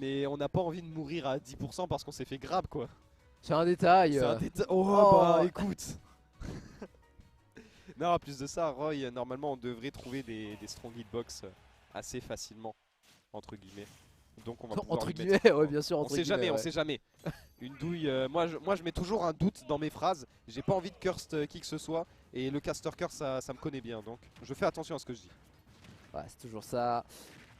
Mais on n'a pas envie de mourir à 10% parce qu'on s'est fait grab quoi. C'est un détail. C'est un détail. Oh, Oh. bah écoute. Non, en plus de ça, Roy, normalement on devrait trouver des strong hitbox assez facilement, entre guillemets. Donc on va pouvoir Entre lui guillemets, mettre... ouais, bien sûr. On Entre sait guillemets, jamais, on ouais. sait jamais. Une douille, moi je mets toujours un doute dans mes phrases. J'ai pas envie de curse qui que ce soit. Et le caster curse ça me connaît bien. Donc je fais attention à ce que je dis. Ouais, c'est toujours ça.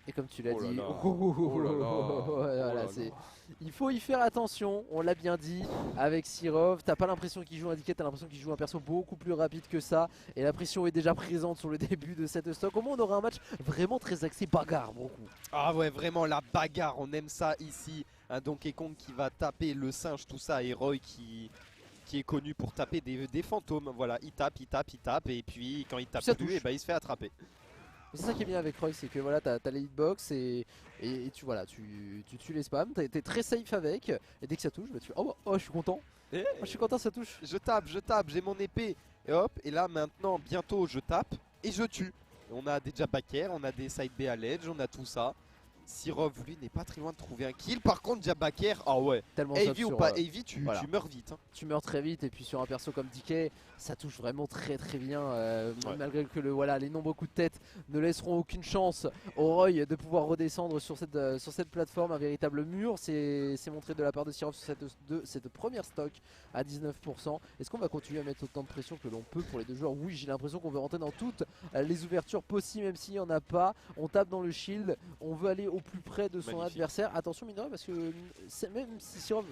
Et comme tu l'as Oh là dit, là. Oh là là. voilà, Oh là c'est... là. il faut y faire attention, on l'a bien dit, avec Sirov. T'as pas l'impression qu'il joue un Dicket, t'as l'impression qu'il joue un perso beaucoup plus rapide que ça. Et la pression est déjà présente sur le début de cette stock. Au moins, on aura un match vraiment très axé bagarre, beaucoup. Ah ouais, vraiment la bagarre, on aime ça ici. Un Donkey Kong qui va taper le singe, tout ça. Et Roy qui est connu pour taper des fantômes. Voilà, il tape, il tape, il tape. Et puis quand il tape ça plus, touche. et bah, il se fait attraper. C'est ça qui est bien avec Roy, c'est que voilà, t'as les hitbox et tu, voilà, tu tues les spams, t'es très safe avec, et dès que ça touche, bah tu... Oh, je suis content, Et je suis content, ça touche. je tape, j'ai mon épée. Et hop, et là maintenant, bientôt je tape et je tue. On a des Jabbaker, on a des side B à l'edge, on a tout ça. Sirov, lui, n'est pas très loin de trouver un kill. Par contre, Jabbaker, ah ouais. Tellement Heavy soft ou pas sur, Heavy, tu voilà. meurs vite. Hein. Tu meurs très vite, et puis sur un perso comme DK, ça touche vraiment très bien, Ouais. malgré que les nombreux coups de tête ne laisseront aucune chance au Roy de pouvoir redescendre sur cette plateforme. Un véritable mur, c'est montré de la part de Sirov sur cette première stock à 19%. Est-ce qu'on va continuer à mettre autant de pression que l'on peut pour les deux joueurs? Oui, j'ai l'impression qu'on veut rentrer dans toutes les ouvertures possibles, même s'il n'y en a pas. On tape dans le shield, on veut aller au plus près de son adversaire. Attention mine de rien, parce que même si Sirov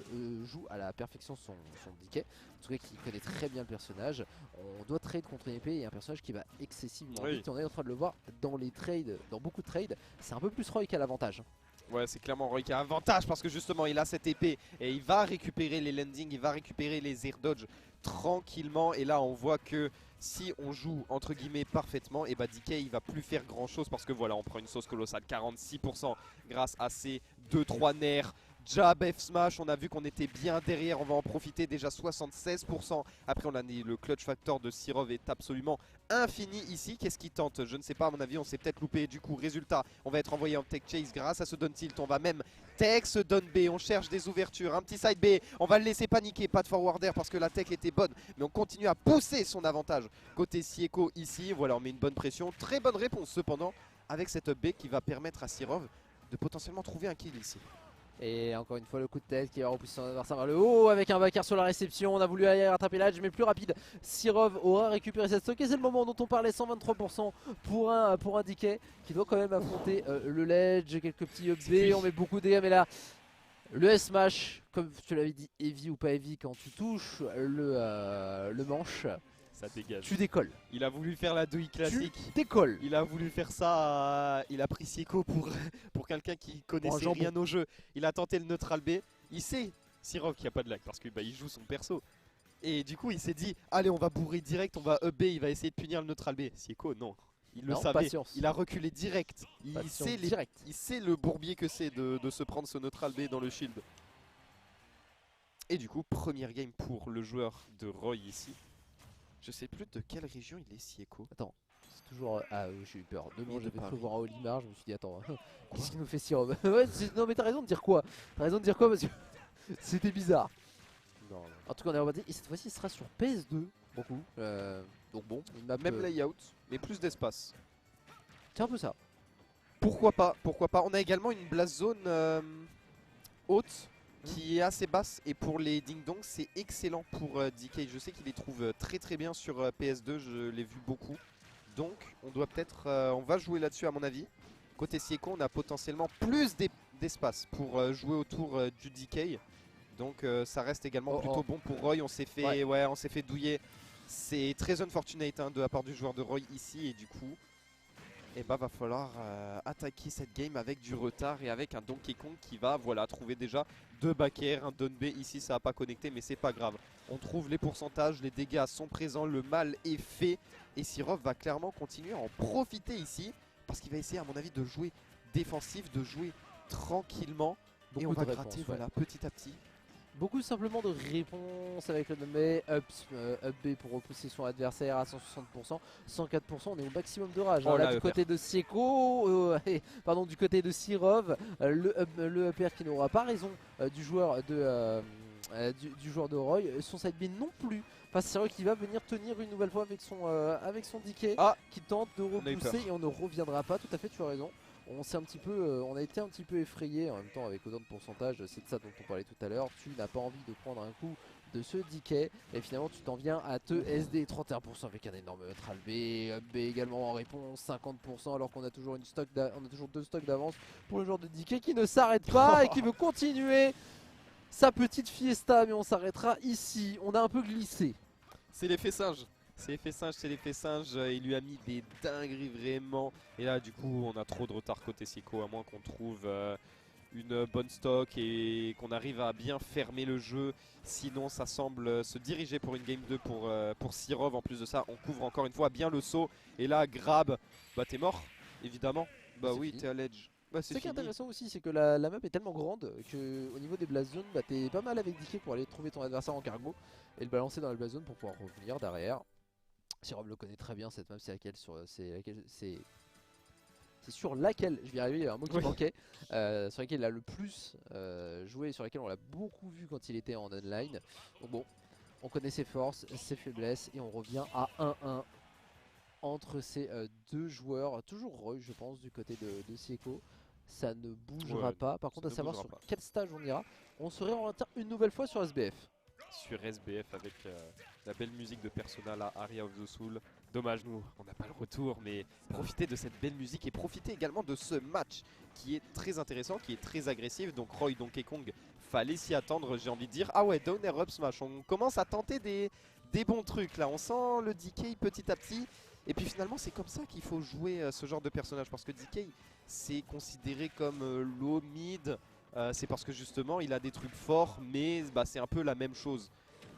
joue à la perfection son DK, en tout cas qui connaît très bien le personnage, on doit trade contre une épée et un personnage qui va excessivement vite. On est en train de le voir dans les trades, dans beaucoup de trades, c'est un peu plus Roy qui a l'avantage. Ouais, c'est clairement Roy qui a avantage parce que justement il a cette épée et il va récupérer les landings, il va récupérer les air dodge tranquillement. Et là on voit que si on joue entre guillemets parfaitement, et bah DK il va plus faire grand chose parce que voilà, on prend une sauce colossale, 46% grâce à ces 2-3 nerfs. Jab F smash, on a vu qu'on était bien derrière, on va en profiter, déjà 76%. Après on a le clutch factor de Sirov est absolument infini ici. Qu'est-ce qu'il tente? Je ne sais pas, à mon avis on s'est peut-être loupé. Du coup résultat, on va être envoyé en tech chase grâce à ce down tilt. On va même tech ce down B, on cherche des ouvertures, un petit side B. On va le laisser paniquer, pas de forwarder parce que la tech était bonne. Mais on continue à pousser son avantage côté Sieko ici. Voilà, on met une bonne pression, très bonne réponse cependant avec cette up B qui va permettre à Sirov de potentiellement trouver un kill ici. Et encore une fois le coup de tête qui va repousser son adversaire vers le haut avec un backer sur la réception. On a voulu aller rattraper l'edge mais plus rapide. Sirov aura récupéré cette stock et c'est le moment dont on parlait, 123% pour un DK qui doit quand même affronter le ledge, quelques petits up B, on met beaucoup de dégâts mais là le S-Smash, comme tu l'avais dit, heavy ou pas heavy, quand tu touches le manche, ça dégage. Tu décolles. Il a voulu faire la douille classique. Tu décolles. Il a voulu faire ça. Il a pris Sieko pour quelqu'un qui connaissait rien au jeu. Il a tenté le neutral B. Il sait, Sirov, qu'il n'y a pas de lag parce qu'il il joue son perso. Et du coup, il s'est dit allez, on va bourrer direct, on va up B. Il va essayer de punir le neutral B. Sieko, non. Il le savait. Patience. Il a reculé direct. Il sait le bourbier que c'est de se prendre ce neutral B dans le shield. Et du coup, première game pour le joueur de Roy ici. Je sais plus de quelle région il est, Sieko. Attends, c'est toujours... Ah j'ai eu peur. Demain j'avais cru voir un Olimar, je me suis dit attends, qu'est-ce qu'il nous fait Sirov? Ouais, non mais t'as raison de dire quoi? T'as raison de dire quoi parce que c'était bizarre. Non. En tout cas on est reparti et cette fois-ci il sera sur PS2. Beaucoup. Donc bon, une map... Même layout, mais plus d'espace. C'est un peu ça. Pourquoi pas, pourquoi pas. On a également une blast zone haute qui est assez basse et pour les ding dong c'est excellent pour DK. Je sais qu'il les trouve très bien sur PS2, je l'ai vu beaucoup. Donc on doit peut-être, on va jouer là-dessus à mon avis. Côté Sieko on a potentiellement plus d'espace pour jouer autour du DK. Donc ça reste également plutôt bon pour Roy. On s'est fait, on s'est fait douiller. C'est très unfortunate de la part du joueur de Roy ici et du coup... Et bah va falloir attaquer cette game avec du retard et avec un Donkey Kong qui va trouver déjà 2 back air, un down B. Ici ça n'a pas connecté mais c'est pas grave. On trouve les pourcentages, les dégâts sont présents, le mal est fait. Et Sirov va clairement continuer à en profiter ici. Parce qu'il va essayer à mon avis de jouer défensif, de jouer tranquillement. Et on va gratter petit à petit. Beaucoup simplement de réponses avec le nommé up B pour repousser son adversaire à 160%, 104%, on est au maximum de rage. Oh Là là, du côté de Sieko, pardon, du côté de Sirov, le upper qui n'aura pas raison du joueur du joueur de Roy, son side B non plus. Enfin, c'est vrai qu'il va venir tenir une nouvelle fois avec son DK qui tente de repousser et on ne reviendra pas. Tout à fait, tu as raison. On a été un petit peu effrayé en même temps avec autant de pourcentage, c'est de ça dont on parlait tout à l'heure. Tu n'as pas envie de prendre un coup de ce DK et finalement tu t'en viens à te SD 31% avec un énorme neutral B, B également en réponse 50% alors qu'on a toujours deux stocks d'avance pour le joueur de DK qui ne s'arrête pas et qui veut continuer sa petite fiesta, mais on s'arrêtera ici. On a un peu glissé. C'est l'effet singe. C'est l'effet singe. Il lui a mis des dingueries vraiment. Et là, du coup, on a trop de retard côté Sieko, à moins qu'on trouve une bonne stock et qu'on arrive à bien fermer le jeu. Sinon, ça semble se diriger pour une game 2 pour Sirov. En plus de ça, on couvre encore une fois bien le saut. Et là, grab, bah t'es mort, évidemment. Bah oui, t'es à l'edge. Bah, ce qui est intéressant aussi, c'est que la map est tellement grande qu'au niveau des blast zones, bah, t'es pas mal avec DK pour aller trouver ton adversaire en cargo et le balancer dans la blast zone pour pouvoir revenir derrière. Sirov le connaît très bien cette map, c'est sur laquelle, je vais y arriver, il y a un mot qui manquait, sur laquelle il a le plus joué, sur laquelle on l'a beaucoup vu quand il était en online. Donc bon, on connaît ses forces, ses faiblesses et on revient à 1-1 entre ces deux joueurs. Toujours Roy, je pense, du côté de Sieko. Ça ne bougera pas. Par contre, à savoir sur quel stage on ira, on se réoriente une nouvelle fois sur SBF. Sur SBF avec la belle musique de Persona, la Aria of the Soul. Dommage, nous, on n'a pas le retour, mais profitez de cette belle musique et profitez également de ce match qui est très intéressant, qui est très agressif. Donc Roy, Donkey Kong, fallait s'y attendre, j'ai envie de dire. Ah ouais, downer up smash, on commence à tenter des bons trucs là. On sent le DK petit à petit. Et puis finalement c'est comme ça qu'il faut jouer ce genre de personnage, parce que DK c'est considéré comme low mid, c'est parce que justement il a des trucs forts, mais bah, c'est un peu la même chose.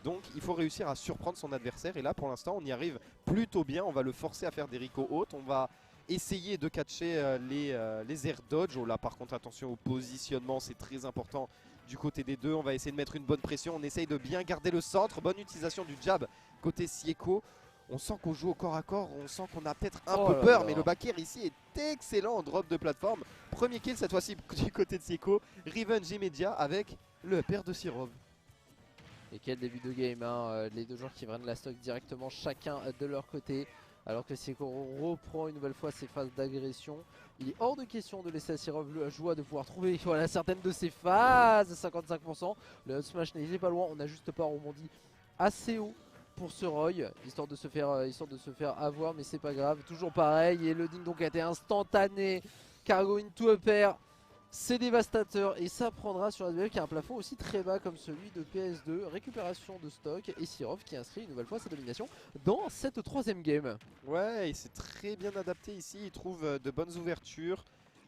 Donc il faut réussir à surprendre son adversaire, et là pour l'instant on y arrive plutôt bien. On va le forcer à faire des ricots hautes, on va essayer de catcher les air dodge. Oh là par contre attention au positionnement, c'est très important du côté des deux. On va essayer de mettre une bonne pression, on essaye de bien garder le centre, bonne utilisation du jab côté Sieko. On sent qu'on joue au corps à corps, on sent qu'on a peut-être un peu peur, mais le back air ici est excellent en drop de plateforme. Premier kill cette fois-ci du côté de Sieko, revenge immédiat avec le upper de Sirov. Et quel début de game, hein. Les deux joueurs qui prennent la stock directement chacun de leur côté. Alors que Sieko reprend une nouvelle fois ses phases d'agression. Il est hors de question de laisser à Sirov la joie de pouvoir trouver certaines de ses phases, 55%. Le smash n'est pas loin, on n'a juste pas rebondi assez haut pour ce Roy, histoire de se faire avoir, mais c'est pas grave, toujours pareil. Et le ding donc a été instantané. Cargo into upper, c'est dévastateur et ça prendra sur SBF qui a un plafond aussi très bas comme celui de PS2. Récupération de stock et Sirov qui inscrit une nouvelle fois sa domination dans cette troisième game. Ouais, il s'est très bien adapté ici, il trouve de bonnes ouvertures.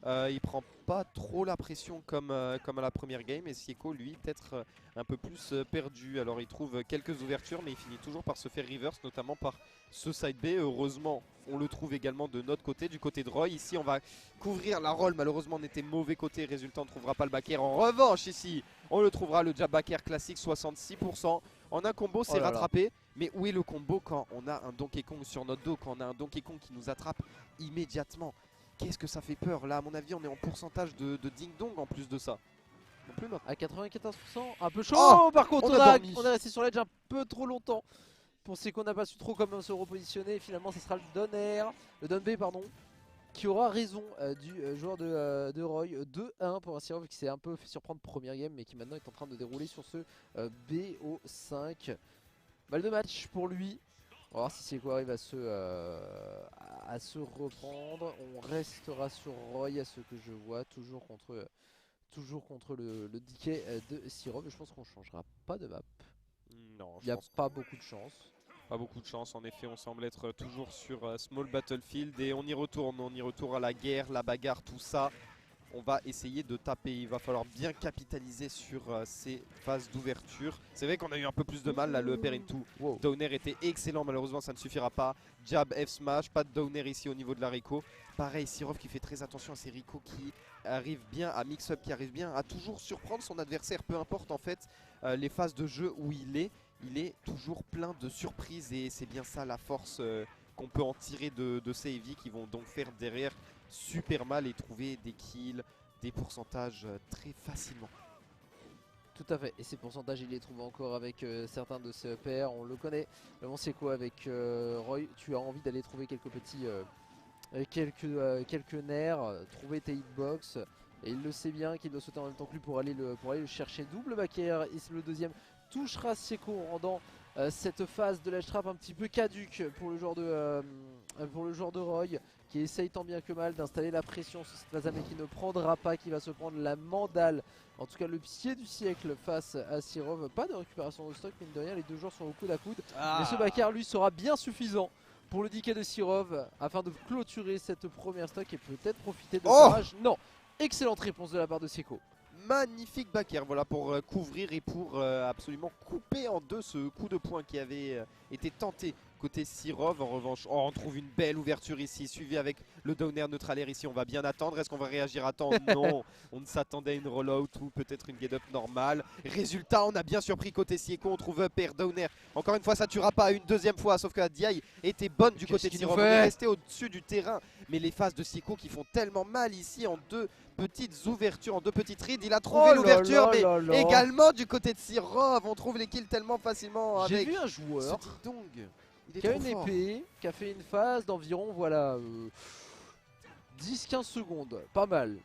Il prend pas trop la pression comme à la première game, et Sieko lui peut-être un peu plus perdu. Alors il trouve quelques ouvertures, mais il finit toujours par se faire reverse, notamment par ce side B. Heureusement on le trouve également de notre côté, du côté de Roy. Ici on va couvrir la roll, malheureusement on était mauvais côté, résultat on ne trouvera pas le back air. En revanche ici on le trouvera, le jab back air classique 66%. En un combo c'est rattrapé, mais où est le combo quand on a un Donkey Kong sur notre dos, quand on a un Donkey Kong qui nous attrape immédiatement? Qu'est-ce que ça fait peur là, à mon avis on est en pourcentage de ding dong en plus de ça. Non plus à 94%, un peu chaud. Par contre on est resté sur l'edge un peu trop longtemps. Pour ce qu'on n'a pas su trop comment se repositionner. Finalement ce sera le down B pardon, qui aura raison du joueur de Roy. 2-1 pour un Sirov qui s'est un peu fait surprendre première game, mais qui maintenant est en train de dérouler sur ce BO5. Balle de match pour lui. On va voir si Sieko arrive à se reprendre. On restera sur Roy à ce que je vois, toujours contre le DK de Sirov. Je pense qu'on changera pas de map. Non, il n'y a pas beaucoup de chance. Pas beaucoup de chance, en effet on semble être toujours sur Small Battlefield et on y retourne à la guerre, la bagarre, tout ça. on va essayer de taper. Il va falloir bien capitaliser sur ces phases d'ouverture. C'est vrai qu'on a eu un peu plus de mal là, le upper into. Wow. Downer était excellent, malheureusement ça ne suffira pas. Jab, F smash, pas de downer ici au niveau de la Rico. Pareil, Sirov qui fait très attention à ses Rico qui arrive bien à mix-up, qui arrive bien à toujours surprendre son adversaire, peu importe en fait les phases de jeu où il est toujours plein de surprises et c'est bien ça la force qu'on peut en tirer de ces heavy qui vont donc faire derrière super mal et trouver des kills, des pourcentages très facilement. Tout à fait, et ces pourcentages il les trouve encore avec certains de ses pairs, on le connaît. On sait quoi avec Roy, tu as envie d'aller trouver quelques petits quelques nerfs, trouver tes hitbox. Et il le sait bien qu'il doit sauter en même temps que lui pour aller le chercher. Double back air, et le deuxième touchera Seco en rendant cette phase de la trap un petit peu caduque pour le joueur de Roy, qui essaye tant bien que mal d'installer la pression sur cette phase mais qui ne prendra pas, qui va se prendre la mandale, en tout cas le pied du siècle face à Sirov. Pas de récupération de stock, mine de rien, les deux joueurs sont au coude à coude. Mais ce back air lui sera bien suffisant pour le DK de Sirov afin de clôturer cette première stock et peut-être profiter de barrage. Non, excellente réponse de la part de Seco. Magnifique back air, voilà, pour couvrir et pour absolument couper en deux ce coup de poing qui avait été tenté côté Sirov. En revanche, on trouve une belle ouverture ici, suivi avec le downer neutral air ici. On va bien attendre. Est-ce qu'on va réagir à temps? Non, on ne s'attendait à une rollout ou peut-être une get up normale. Résultat, on a bien surpris côté Sieco. On trouve up air, downer. Encore une fois, ça tuera pas une deuxième fois, sauf que la DI était bonne du côté de Sirov. On est resté au-dessus du terrain, mais les phases de Sieco qui font tellement mal ici en deux petites ouvertures, en deux petites rides. Il a trouvé l'ouverture, mais également du côté de Sirov. On trouve les kills tellement facilement avec. J'ai vu un joueur qui a une épée, qui a fait une phase d'environ voilà 10-15 secondes, pas mal.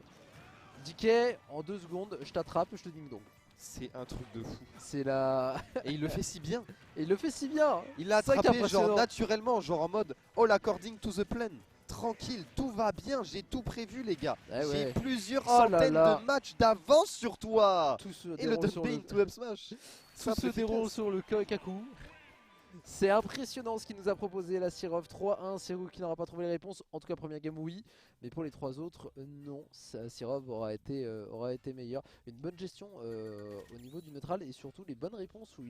DK en 2 secondes, je t'attrape, je te ding dong. C'est un truc de fou. C'est la... Et il le fait si bien. Et il le fait si bien. Il l'a attrapé genre naturellement, genre en mode all according to the plan. Tranquille, tout va bien, j'ai tout prévu les gars. J'ai plusieurs centaines de matchs d'avance sur toi. Et le dumping to up smash. Tout se déroule sur le Kaku. C'est impressionnant ce qu'il nous a proposé la Sirov. 3-1, Sirov qui n'aura pas trouvé les réponses. En tout cas première game oui, mais pour les 3 autres non. Sirov aura été meilleur. Une bonne gestion au niveau du neutral et surtout les bonnes réponses où il a